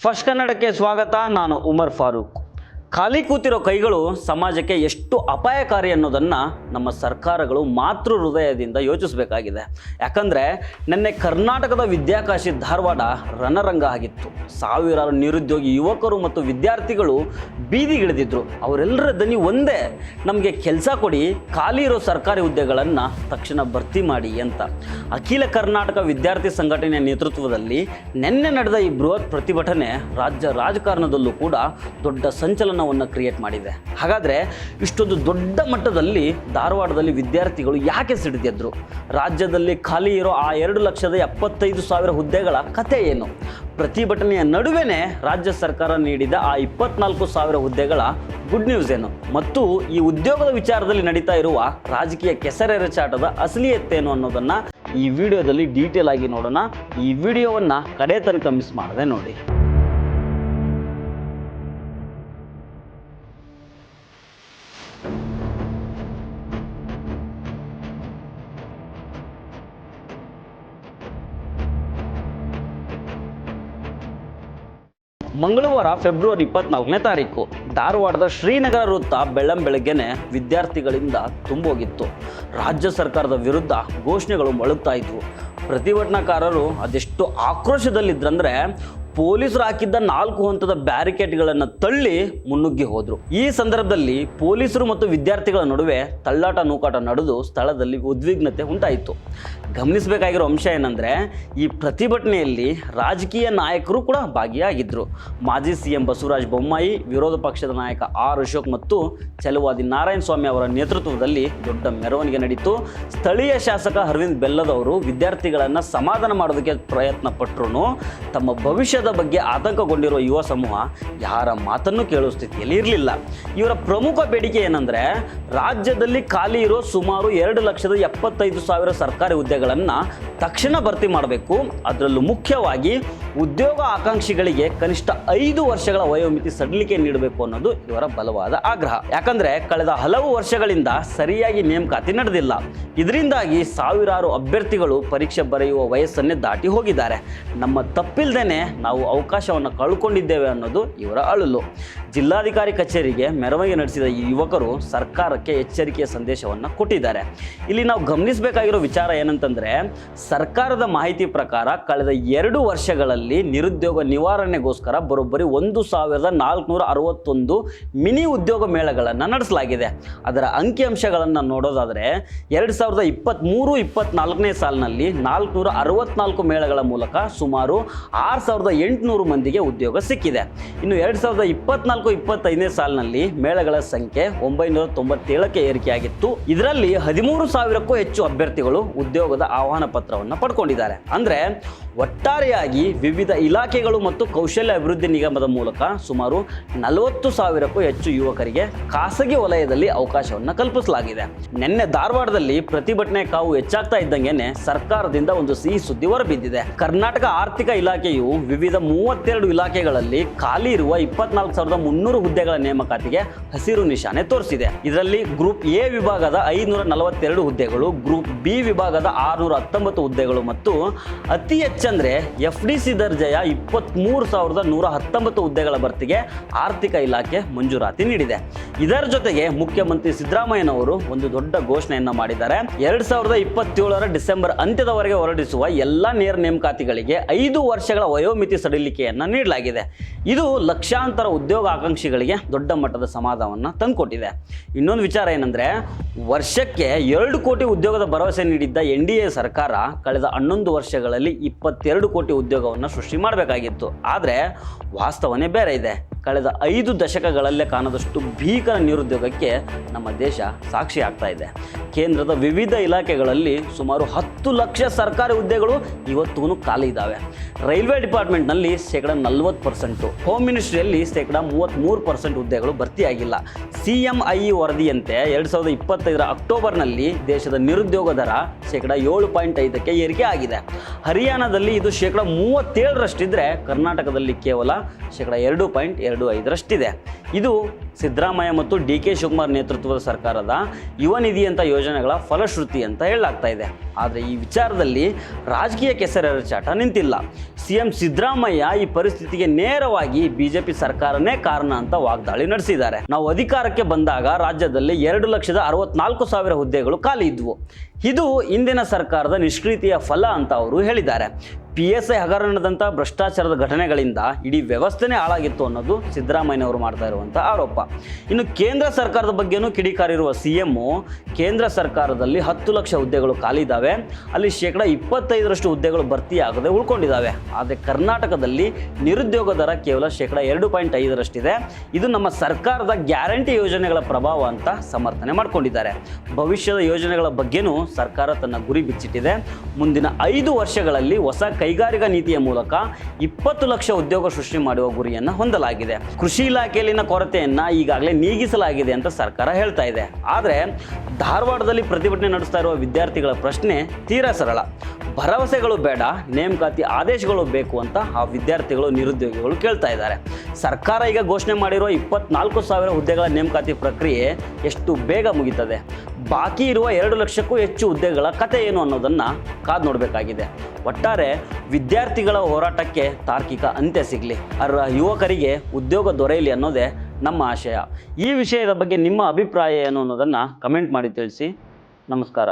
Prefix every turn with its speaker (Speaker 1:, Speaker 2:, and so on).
Speaker 1: First ಕನ್ನಡಕ್ಕೆ ಸ್ವಾಗತ. ನಾನು ಉಮರ್ ಫಾರೂಕ್. ಖಾಲಿ ಕೂತಿರೋ ಕೈಗಳು ಸಮಾಜಕ್ಕೆ ಎಷ್ಟು ಅಪಾಯಕಾರಿ ಅನ್ನೋದನ್ನು ನಮ್ಮ ಸರ್ಕಾರಗಳು ಮಾತೃ ಹೃದಯದಿಂದ ಯೋಚಿಸಬೇಕಾಗಿದೆ. ಯಾಕಂದರೆ ನಿನ್ನೆ ಕರ್ನಾಟಕದ ವಿದ್ಯಾಕಾಶಿ ಧಾರವಾಡ ರಣರಂಗ ಆಗಿತ್ತು. ಸಾವಿರಾರು ನಿರುದ್ಯೋಗಿ ಯುವಕರು ಮತ್ತು ವಿದ್ಯಾರ್ಥಿಗಳು ಬೀದಿಗಿಳಿದಿದ್ರು. ಅವರೆಲ್ಲರ ದನಿ ಒಂದೇ, ನಮಗೆ ಕೆಲಸ ಕೊಡಿ, ಖಾಲಿ ಇರೋ ಸರ್ಕಾರಿ ಹುದ್ದೆಗಳನ್ನು ತಕ್ಷಣ ಭರ್ತಿ ಮಾಡಿ ಅಂತ. ಅಖಿಲ ಕರ್ನಾಟಕ ವಿದ್ಯಾರ್ಥಿ ಸಂಘಟನೆಯ ನೇತೃತ್ವದಲ್ಲಿ ನಿನ್ನೆ ನಡೆದ ಈ ಬೃಹತ್ ಪ್ರತಿಭಟನೆ ರಾಜ್ಯ ರಾಜಕಾರಣದಲ್ಲೂ ಕೂಡ ದೊಡ್ಡ ಸಂಚಲನ ಕ್ರಿಯೇಟ್ ಮಾಡಿದೆ. ಹಾಗಾದ್ರೆ ಇಷ್ಟೊಂದು ದೊಡ್ಡ ಮಟ್ಟದಲ್ಲಿ ಧಾರವಾಡದಲ್ಲಿ ವಿದ್ಯಾರ್ಥಿಗಳು ಯಾಕೆ ಸಿಡಿದೆದ್ರು? ರಾಜ್ಯದಲ್ಲಿ ಖಾಲಿ ಇರೋ ಆ 2,75,000 ಹುದ್ದೆಗಳ ಕಥೆ ಏನು? ಪ್ರತಿಭಟನೆಯ ನಡುವೆನೇ ರಾಜ್ಯ ಸರ್ಕಾರ ನೀಡಿದ ಆ 24,000 ಹುದ್ದೆಗಳ ಗುಡ್ ನ್ಯೂಸ್ ಏನು? ಮತ್ತು ಈ ಉದ್ಯೋಗದ ವಿಚಾರದಲ್ಲಿ ನಡೀತಾ ಇರುವ ರಾಜಕೀಯ ಕೆಸರೆರಚಾಟದ ಅಸಲಿಯತ್ತೇನು ಅನ್ನೋದನ್ನ ಈ ವಿಡಿಯೋದಲ್ಲಿ ಡೀಟೇಲ್ ಆಗಿ ನೋಡೋಣ. ಈ ವಿಡಿಯೋವನ್ನ ಕಡೆ ತನಕ ಮಿಸ್ ಮಾಡದೆ ನೋಡಿ. ಮಂಗಳವಾರ ಫೆಬ್ರವರಿ 24ನೇ ತಾರೀಕು ಧಾರವಾಡದ ಶ್ರೀನಗರ ವೃತ್ತ ಬೆಳ್ಳಂಬೆಳಗ್ಗೆನೆ ವಿದ್ಯಾರ್ಥಿಗಳಿಂದ ತುಂಬೋಗಿತ್ತು. ರಾಜ್ಯ ಸರ್ಕಾರದ ವಿರುದ್ಧ ಘೋಷಣೆಗಳು ಮೊಳಗ್ತಾ ಇದ್ವು. ಪ್ರತಿಭಟನಾಕಾರರು ಅದೆಷ್ಟು ಆಕ್ರೋಶದಲ್ಲಿದ್ರಂದ್ರೆ ಪೊಲೀಸರು ಹಾಕಿದ್ದ 4 ಹಂತದ ಬ್ಯಾರಿಕೇಡ್ಗಳನ್ನು ತಳ್ಳಿ ಮುನ್ನುಗ್ಗಿ ಹೋದ್ರು. ಈ ಸಂದರ್ಭದಲ್ಲಿ ಪೊಲೀಸರು ಮತ್ತು ವಿದ್ಯಾರ್ಥಿಗಳ ನಡುವೆ ತಳ್ಳಾಟ ನೂಕಾಟ ನಡೆದು ಸ್ಥಳದಲ್ಲಿ ಉದ್ವಿಗ್ನತೆ ಉಂಟಾಯಿತು. ಗಮನಿಸಬೇಕಾಗಿರೋ ಅಂಶ ಏನಂದ್ರೆ, ಈ ಪ್ರತಿಭಟನೆಯಲ್ಲಿ ರಾಜಕೀಯ ನಾಯಕರು ಕೂಡ ಭಾಗಿಯಾಗಿದ್ರು. ಮಾಜಿ ಸಿಎಂ ಬಸವರಾಜ ಬೊಮ್ಮಾಯಿ, ವಿರೋಧ ಪಕ್ಷದ ನಾಯಕ ಆರ್ ಅಶೋಕ್ ಮತ್ತು ಛಲವಾದಿ ನಾರಾಯಣ ಸ್ವಾಮಿ ಅವರ ನೇತೃತ್ವದಲ್ಲಿ ದೊಡ್ಡ ಮೆರವಣಿಗೆ ನಡೀತು. ಸ್ಥಳೀಯ ಶಾಸಕ ಅರವಿಂದ್ ಬೆಲ್ಲದವರು ವಿದ್ಯಾರ್ಥಿಗಳನ್ನು ಸಮಾಧಾನ ಮಾಡೋದಕ್ಕೆ ಪ್ರಯತ್ನ ಪಟ್ಟರು. ತಮ್ಮ ಭವಿಷ್ಯದ ಬಗ್ಗೆ ಆತಂಕಗೊಂಡಿರುವ ಯುವ ಸಮೂಹ ಯಾರ ಮಾತನ್ನು ಕೇಳುವ ಸ್ಥಿತಿಯಲ್ಲಿ ಇರಲಿಲ್ಲ. ಇವರ ಪ್ರಮುಖ ಬೇಡಿಕೆ ಏನಂದ್ರೆ, ರಾಜ್ಯದಲ್ಲಿ ಖಾಲಿ ಇರೋ ಸುಮಾರು 2,75,000 ಸರ್ಕಾರಿ ಹುದ್ದೆಗಳನ್ನು ತಕ್ಷಣ ಭರ್ತಿ ಮಾಡಬೇಕು. ಅದರಲ್ಲೂ ಮುಖ್ಯವಾಗಿ ಉದ್ಯೋಗ ಆಕಾಂಕ್ಷಿಗಳಿಗೆ ಕನಿಷ್ಠ 5 ವರ್ಷಗಳ ವಯೋಮಿತಿ ಸಡಿಲಿಕೆ ನೀಡಬೇಕು ಅನ್ನೋದು ಇವರ ಬಲವಾದ ಆಗ್ರಹ. ಯಾಕಂದ್ರೆ ಕಳೆದ ಹಲವು ವರ್ಷಗಳಿಂದ ಸರಿಯಾಗಿ ನೇಮಕಾತಿ ನಡೆದಿಲ್ಲ. ಇದರಿಂದಾಗಿ ಸಾವಿರಾರು ಅಭ್ಯರ್ಥಿಗಳು ಪರೀಕ್ಷೆ ಬರೆಯುವ ವಯಸ್ಸನ್ನೇ ದಾಟಿ ಹೋಗಿದ್ದಾರೆ. ನಮ್ಮ ತಪ್ಪಿಲ್ದೇನೆ ನಾವು ಅವಕಾಶವನ್ನು ಕಳ್ಕೊಂಡಿದ್ದೇವೆ ಅನ್ನೋದು ಇವರ ಅಳಲು. ಜಿಲ್ಲಾಧಿಕಾರಿ ಕಚೇರಿಗೆ ಮೆರವಣಿಗೆ ನಡೆಸಿದ ಈ ಯುವಕರು ಸರ್ಕಾರಕ್ಕೆ ಎಚ್ಚರಿಕೆಯ ಸಂದೇಶವನ್ನು ಕೊಟ್ಟಿದ್ದಾರೆ. ಇಲ್ಲಿ ನಾವು ಗಮನಿಸಬೇಕಾಗಿರೋ ವಿಚಾರ ಏನಂತಂದ್ರೆ, ಸರ್ಕಾರದ ಮಾಹಿತಿ ಪ್ರಕಾರ ಕಳೆದ 2 ವರ್ಷಗಳಲ್ಲಿ ನಿರುದ್ಯೋಗ ನಿವಾರಣೆಗೋಸ್ಕರ ಬರೋಬ್ಬರಿ 1,461 ಮಿನಿ ಉದ್ಯೋಗ ಮೇಳಗಳನ್ನು ನಡೆಸಲಾಗಿದೆ. ಅದರ ಅಂಕಿಅಂಶಗಳನ್ನು ನೋಡೋದಾದರೆ 2023-24ನೇ ಸಾಲಿನಲ್ಲಿ 464 ಮೇಳಗಳ ಮೂಲಕ ಸುಮಾರು 6,800 ಮಂದಿಗೆ ಉದ್ಯೋಗ ಸಿಕ್ಕಿದೆ. ಇನ್ನು 2024-25ನೇ ಸಾಲಿನಲ್ಲಿ ಮೇಳಗಳ ಸಂಖ್ಯೆ 997ಕ್ಕೆ ಏರಿಕೆಯಾಗಿತ್ತು. ಇದರಲ್ಲಿ 13,000ಕ್ಕೂ ಹೆಚ್ಚು ಅಭ್ಯರ್ಥಿಗಳು ಉದ್ಯೋಗದ ಆಹ್ವಾನ ಪತ್ರವನ್ನು ಪಡ್ಕೊಂಡಿದ್ದಾರೆ. ಅಂದ್ರೆ ಒಟ್ಟಾರೆಯಾಗಿ ವಿವಿಧ ಇಲಾಖೆಗಳು ಮತ್ತು ಕೌಶಲ್ಯ ಅಭಿವೃದ್ಧಿ ನಿಗಮದ ಮೂಲಕ ಸುಮಾರು 40,000ಕ್ಕೂ ಹೆಚ್ಚು ಯುವಕರಿಗೆ ಖಾಸಗಿ ವಲಯದಲ್ಲಿ ಅವಕಾಶವನ್ನು ಕಲ್ಪಿಸಲಾಗಿದೆ. ನಿನ್ನೆ ಧಾರವಾಡದಲ್ಲಿ ಪ್ರತಿಭಟನೆ ಕಾವು ಹೆಚ್ಚಾಗ್ತಾ ಇದ್ದಂಗೆನೆ ಸರ್ಕಾರದಿಂದ ಒಂದು ಸಿಹಿ ಸುದ್ದಿ ಹೊರಬಿದ್ದಿದೆ. ಕರ್ನಾಟಕ ಆರ್ಥಿಕ ಇಲಾಖೆಯು ವಿವಿಧ 32 ಇಲಾಖೆಗಳಲ್ಲಿ ಖಾಲಿ ಇರುವ 24,300 ಹುದ್ದೆಗಳ ನೇಮಕಾತಿಗೆ ಹಸಿರು ನಿಶಾನೆ ತೋರಿಸಿದೆ. ಇದರಲ್ಲಿ ಗ್ರೂಪ್ ಎ ವಿಭಾಗದ 542 ಹುದ್ದೆಗಳು, ಗ್ರೂಪ್ ಬಿ ವಿಭಾಗದ 619 ಹುದ್ದೆಗಳು ಮತ್ತು ಅತಿ ಹೆಚ್ಚಂದ್ರೆ FDC ದರ್ಜೆಯ 23,119 ಹುದ್ದೆಗಳ ಭರ್ತಿಗೆ ಆರ್ಥಿಕ ಇಲಾಖೆ ಮಂಜೂರಾತಿ ನೀಡಿದೆ. ಇದರ ಜೊತೆಗೆ ಮುಖ್ಯಮಂತ್ರಿ ಸಿದ್ದರಾಮಯ್ಯನವರು ಒಂದು ದೊಡ್ಡ ಘೋಷಣೆಯನ್ನ ಮಾಡಿದ್ದಾರೆ. 2027ರ ಡಿಸೆಂಬರ್ ಅಂತ್ಯದವರೆಗೆ ಹೊರಡಿಸುವ ಎಲ್ಲ ನೇರ ನೇಮಕಾತಿಗಳಿಗೆ 5 ವರ್ಷಗಳ ವಯೋಮಿತಿ ಸಡಿಲಿಕೆಯನ್ನ ನೀಡಲಾಗಿದೆ. ಇದು ಲಕ್ಷಾಂತರ ಉದ್ಯೋಗ ಆಕಾಂಕ್ಷಿಗಳಿಗೆ ದೊಡ್ಡ ಮಟ್ಟದ ಸಮಾಧಾನವನ್ನು ತಂದುಕೊಟ್ಟಿದೆ. ಇನ್ನೊಂದು ವಿಚಾರ ಏನಂದ್ರೆ, ವರ್ಷಕ್ಕೆ 2 ಕೋಟಿ ಉದ್ಯೋಗದ ಭರವಸೆ ನೀಡಿದ್ದ NDA ಸರ್ಕಾರ ಕಳೆದ 11 ವರ್ಷಗಳಲ್ಲಿ 22 ಕೋಟಿ ಉದ್ಯೋಗವನ್ನು ಸೃಷ್ಟಿ ಮಾಡಬೇಕಾಗಿತ್ತು. ಆದರೆ ವಾಸ್ತವನೇ ಬೇರೆ ಇದೆ. ಕಳೆದ 5 ದಶಕಗಳಲ್ಲೇ ಕಾಣದಷ್ಟು ಭೀಕರ ನಿರುದ್ಯೋಗಕ್ಕೆ ನಮ್ಮ ದೇಶ ಸಾಕ್ಷಿ ಆಗ್ತಾ ಇದೆ. ಕೇಂದ್ರದ ವಿವಿಧ ಇಲಾಖೆಗಳಲ್ಲಿ ಸುಮಾರು 10 ಲಕ್ಷ ಸರ್ಕಾರಿ ಹುದ್ದೆಗಳು ಇವತ್ತೂ ಖಾಲಿ ಇದ್ದಾವೆ. ರೈಲ್ವೆ ಡಿಪಾರ್ಟ್ಮೆಂಟ್ನಲ್ಲಿ 40%, ಹೋಮ್ ಮಿನಿಸ್ಟ್ರಿಯಲ್ಲಿ 33% ಹುದ್ದೆಗಳು ಭರ್ತಿಯಾಗಿಲ್ಲ. CMIE ವರದಿಯಂತೆ 2025ರ ಅಕ್ಟೋಬರ್ನಲ್ಲಿ ದೇಶದ ನಿರುದ್ಯೋಗ ದರ 7.5ಕ್ಕೆ ಏರಿಕೆ ಆಗಿದೆ. ಹರಿಯಾಣದಲ್ಲಿ ಇದು 37%ರಷ್ಟಿದ್ರೆ ಕರ್ನಾಟಕದಲ್ಲಿ ಕೇವಲ 2.25ರಷ್ಟಿದೆ. ಇದು ಸಿದ್ದರಾಮಯ್ಯ ಮತ್ತು ಡಿ.ಕೆ. ಶಿವಕುಮಾರ್ ನೇತೃತ್ವದ ಸರ್ಕಾರದ ಯುವ ನಿಧಿ ಅಂತ ಯೋಜನೆಗಳ ಫಲಶ್ರುತಿ ಅಂತ ಹೇಳಲಾಗ್ತಾ ಇದೆ. ಆದರೆ ಈ ವಿಚಾರದಲ್ಲಿ ರಾಜಕೀಯ ಕೆಸರೆರಚಾಟ ನಿಂತಿಲ್ಲ. ಸಿಎಂ ಸಿದ್ದರಾಮಯ್ಯ ಈ ಪರಿಸ್ಥಿತಿಗೆ ನೇರವಾಗಿ ಬಿಜೆಪಿ ಸರ್ಕಾರನೇ ಕಾರಣ ಅಂತ ವಾಗ್ದಾಳಿ ನಡೆಸಿದ್ದಾರೆ. ನಾವು ಅಧಿಕಾರಕ್ಕೆ ಬಂದಾಗ ರಾಜ್ಯದಲ್ಲಿ 2,64,000 ಹುದ್ದೆಗಳು ಖಾಲಿ ಇದ್ವು. ಇದು ಇಂದಿನ ಸರ್ಕಾರದ ನಿಷ್ಕ್ರಿಯತೆಯ ಫಲ ಅಂತ ಅವರು ಹೇಳಿದ್ದಾರೆ. PSI ಹಗರಣದಂಥ ಭ್ರಷ್ಟಾಚಾರದ ಘಟನೆಗಳಿಂದ ಇಡೀ ವ್ಯವಸ್ಥೆನೇ ಹಾಳಾಗಿತ್ತು ಅನ್ನೋದು ಸಿದ್ದರಾಮಯ್ಯನವರು ಮಾಡ್ತಾ ಇರುವಂಥ ಆರೋಪ. ಇನ್ನು ಕೇಂದ್ರ ಸರ್ಕಾರದ ಬಗ್ಗೆನೂ ಕಿಡಿಕಾರಿರುವ CM ಕೇಂದ್ರ ಸರ್ಕಾರದಲ್ಲಿ 10 ಲಕ್ಷ ಹುದ್ದೆಗಳು ಖಾಲಿ ಇದ್ದಾವೆ, ಅಲ್ಲಿ 25% ಹುದ್ದೆಗಳು ಭರ್ತಿಯಾಗದೆ ಉಳ್ಕೊಂಡಿದ್ದಾವೆ. ಆದರೆ ಕರ್ನಾಟಕದಲ್ಲಿ ನಿರುದ್ಯೋಗ ದರ ಕೇವಲ 2.5%. ಇದು ನಮ್ಮ ಸರ್ಕಾರದ ಗ್ಯಾರಂಟಿ ಯೋಜನೆಗಳ ಪ್ರಭಾವ ಅಂತ ಸಮರ್ಥನೆ ಮಾಡಿಕೊಂಡಿದ್ದಾರೆ. ಭವಿಷ್ಯದ ಯೋಜನೆಗಳ ಬಗ್ಗೆನೂ ಸರ್ಕಾರ ತನ್ನ ಗುರಿ ಬಿಚ್ಚಿಟ್ಟಿದೆ. ಮುಂದಿನ 5 ವರ್ಷಗಳಲ್ಲಿ ಹೊಸ ಕೈಗಾರಿಕಾ ನೀತಿಯ ಮೂಲಕ 20 ಲಕ್ಷ ಉದ್ಯೋಗ ಸೃಷ್ಟಿ ಮಾಡುವ ಗುರಿಯನ್ನು ಹೊಂದಲಾಗಿದೆ. ಕೃಷಿ ಇಲಾಖೆಯಲ್ಲಿನ ಕೊರತೆಯನ್ನ ಈಗಾಗಲೇ ನೀಗಿಸಲಾಗಿದೆ ಅಂತ ಸರ್ಕಾರ ಹೇಳ್ತಾ ಇದೆ. ಆದರೆ ಧಾರವಾಡದಲ್ಲಿ ಪ್ರತಿಭಟನೆ ನಡೆಸ್ತಾ ಇರುವ ವಿದ್ಯಾರ್ಥಿಗಳ ಪ್ರಶ್ನೆ ತೀರಾ ಸರಳ. ಭರವಸೆಗಳು ಬೇಡ, ನೇಮಕಾತಿ ಆದೇಶಗಳು ಬೇಕು ಅಂತ ಆ ವಿದ್ಯಾರ್ಥಿಗಳು, ನಿರುದ್ಯೋಗಿಗಳು ಕೇಳ್ತಾ ಇದ್ದಾರೆ. ಸರ್ಕಾರ ಈಗ ಘೋಷಣೆ ಮಾಡಿರುವ 24,000 ಹುದ್ದೆಗಳ ನೇಮಕಾತಿ ಪ್ರಕ್ರಿಯೆ ಎಷ್ಟು ಬೇಗ ಮುಗಿತದೆ? ಬಾಕಿ ಇರುವ 2 ಲಕ್ಷಕ್ಕೂ ಹೆಚ್ಚು ಹುದ್ದೆಗಳ ಕತೆ ಏನು ಅನ್ನೋದನ್ನು ಕಾದು ನೋಡಬೇಕಾಗಿದೆ. ಒಟ್ಟಾರೆ ವಿದ್ಯಾರ್ಥಿಗಳ ಹೋರಾಟಕ್ಕೆ ತಾರ್ಕಿಕ ಅಂತ್ಯ ಸಿಗಲಿ, ಅರ್ಹ ಯುವಕರಿಗೆ ಉದ್ಯೋಗ ದೊರೆಯಲಿ ಅನ್ನೋದೇ ನಮ್ಮ ಆಶಯ. ಈ ವಿಷಯದ ಬಗ್ಗೆ ನಿಮ್ಮ ಅಭಿಪ್ರಾಯ ಏನು ಅನ್ನೋದನ್ನು ಕಮೆಂಟ್ ಮಾಡಿ ತಿಳಿಸಿ. ನಮಸ್ಕಾರ.